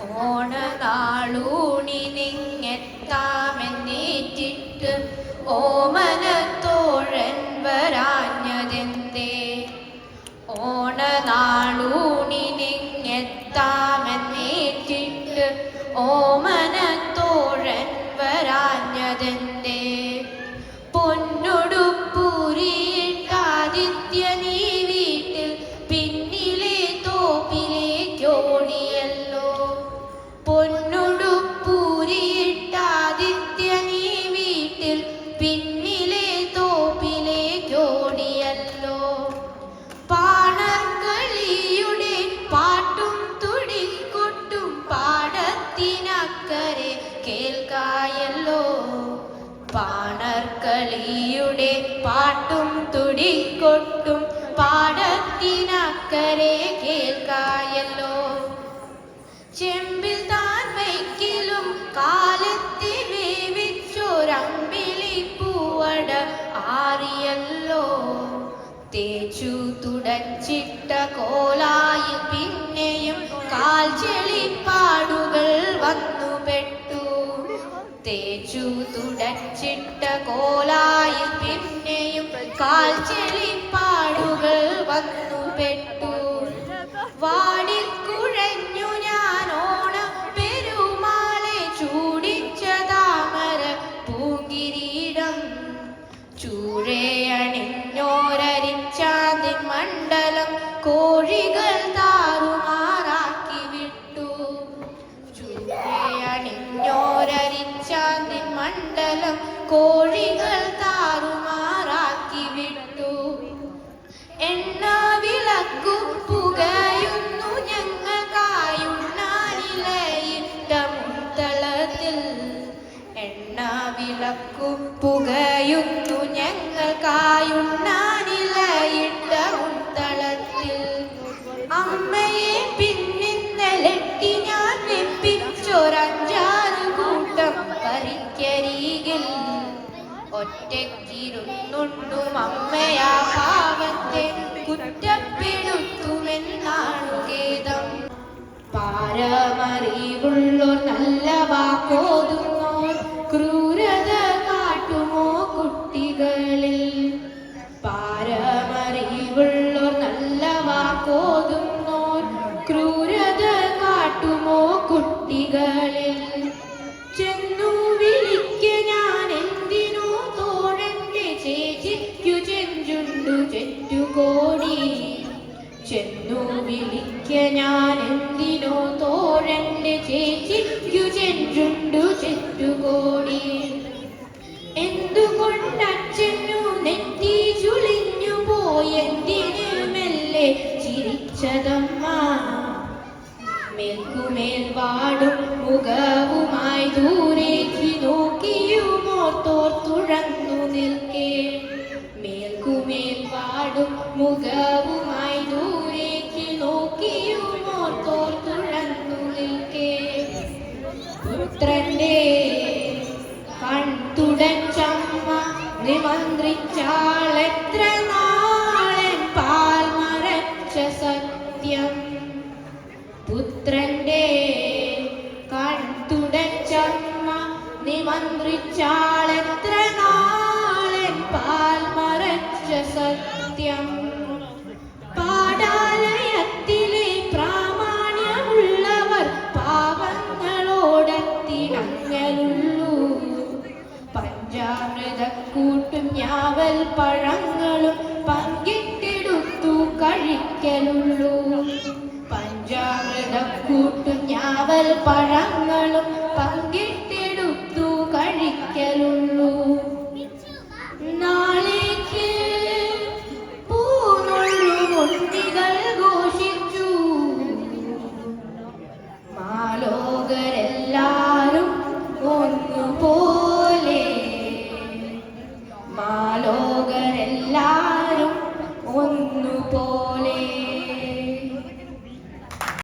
ഓണനാളൂണിനിങ്ങെത്താമെന്നേറ്റിട്ട് ഓമനത്തോഴൻ വരാഞ്ഞതെന്തേ? ഓണനാളൂണിനിങ്ങെത്താമെന്നേറ്റിട്ട് ഓമനത്തോഴൻ വരാഞ്ഞതെന്തേ? പൊന്നൊടുപ്പൂരിയിട്ടാദിത്യ നീ വീട്ടിൽ പിന്നിലെ തോപ്പിലേക്കോടിയല്ലോ. പൊന്നൊടുപ്പൂരിയിട്ടാദിത്യ നീ വീട്ടിൽ പിന്നിലെ തോപ്പിലേക്കോടിയല്ലോ. പാണർക്കളിയുടെ പാട്ടും തുടിക്കൊട്ടും പാടത്തിനക്കരെ കേൾക്കായല്ലോ. പാണർക്കളിയുടെ പാട്ടും തുടിക്കൊട്ടും പാടത്തിനക്കരെ കേൾക്കായല്ലോ. ചെമ്പിൽ താൻ വയ്ക്കിലും കാലത്തെ വേവിച്ചൊരമ്പിളി പൂവട ആറിയല്ലോ. തേച്ചു തുടച്ചിട്ട കോലായി പിന്നെയും കാൽ ചെളിപ്പാടുകൾ വന്നുപെട്ടു. തേച്ചു തുടച്ചിട്ട കോലായി പിന്നെയും കാൽ ചെളിപ്പാടുകൾ വന്നുപെട്ടു. വാടിക്കുഴഞ്ഞു ഞാൻ ഓണം പെരുമാളെ ചൂടിച്ച താമര പൂങ്കിരീടം. ചൂഴയണിഞ്ഞോരരിച്ചാന്തിൻ മണ്ഡലം കോഴികൾ താറുമാറാക്കി വിട്ടു. ചൂഴയണിഞ്ഞോരരിച്ചാന്തിൻ മണ്ഡലം കോഴികൾ താറുമാറാക്കി വിട്ടു. എണ്ണ വിളക്കു പുകയുന്നു ഞങ്ങൾ കായുണ്ണാനിലയിട്ട മുത്തളത്തിൽ. എണ്ണ വിളക്കു പുകയുന്നു ഞങ്ങൾ കായുണ്ണാനിലയിട്ട മുത്തളത്തിൽ. അമ്മയെ പിന്നിന്നലെട്ടി ഞാൻ വെപ്പിച്ചൊരഞ്ചാറ് കൂട്ടം കറിക്കരികിൽ. ഒറ്റയ്ക്കിരുന്നുണ്ടും അമ്മയാ പാവത്തെ കുറ്റപ്പെടുത്തുമെന്നാണു ഖേദം. പാരമറിവുള്ളോർ നല്ല വാക്കോതുന്നോർ ക്രൂരത കാട്ടുമോ കുട്ടികളിൽ? പാരമറിവുള്ളോർ നല്ല വാക്കോതുന്നോർ ക്രൂരത കാട്ടുമോ കുട്ടികളിൽ? ചെന്നു വിളിക്ക ഞാൻ എന്തിനോ തോഴന്റെ ചേച്ചിക്കു ചെഞ്ചുണ്ടു ചെറ്റുകോടി. ചെന്നു വിളിക്ക ഞാൻ എന്തിനോ തോഴന്റെ ചേച്ചിക്കു ചെഞ്ചുണ്ടു ചെറ്റുകോടി. എന്തുകൊണ്ടച്ഛനു നെറ്റി ചുളിഞ്ഞു പോയെന്തിനു മെല്ലെ ചിരിച്ചതമ്മ? മേൽക്കുമേൽ വാടും മുഖവുമായി ദൂരേക്ക് നോക്കിയുമോർത്തോർത്തുഴന്നു നിൽക്കേ. മേൽക്കുമേൽ വാടും മുഖവുമായി ദൂരേക്ക് നോക്കിയുമോർത്തോർത്തുഴന്നു നിൽക്കേ. പുത്രന്റെ കൺതുടച്ചമ്മ നിമന്ത്രിച്ചാളെത്ര നാളൻ പാൽ മറച്ച സത്യം. പുത്രന്റെ കൺതുടച്ചമ്മ നിമന്ത്രിച്ചാളെത്ര നാളൻ പാൽ മറച്ച സത്യം. പാടാലയത്തിലെ പ്രാമാണ്യമുള്ളവർ പാവങ്ങളോടത്തിണങ്ങലുള്ളൂ. പഞ്ചാമൃതക്കൂട്ടും ഞാവൽ പഴങ്ങളും പങ്കിട്ടെടുത്തു കഴിക്കലുള്ളൂ. പഞ്ചാമൃതക്കൂട്ടും ഞാവൽ പഴങ്ങളും പങ്കിട്ട്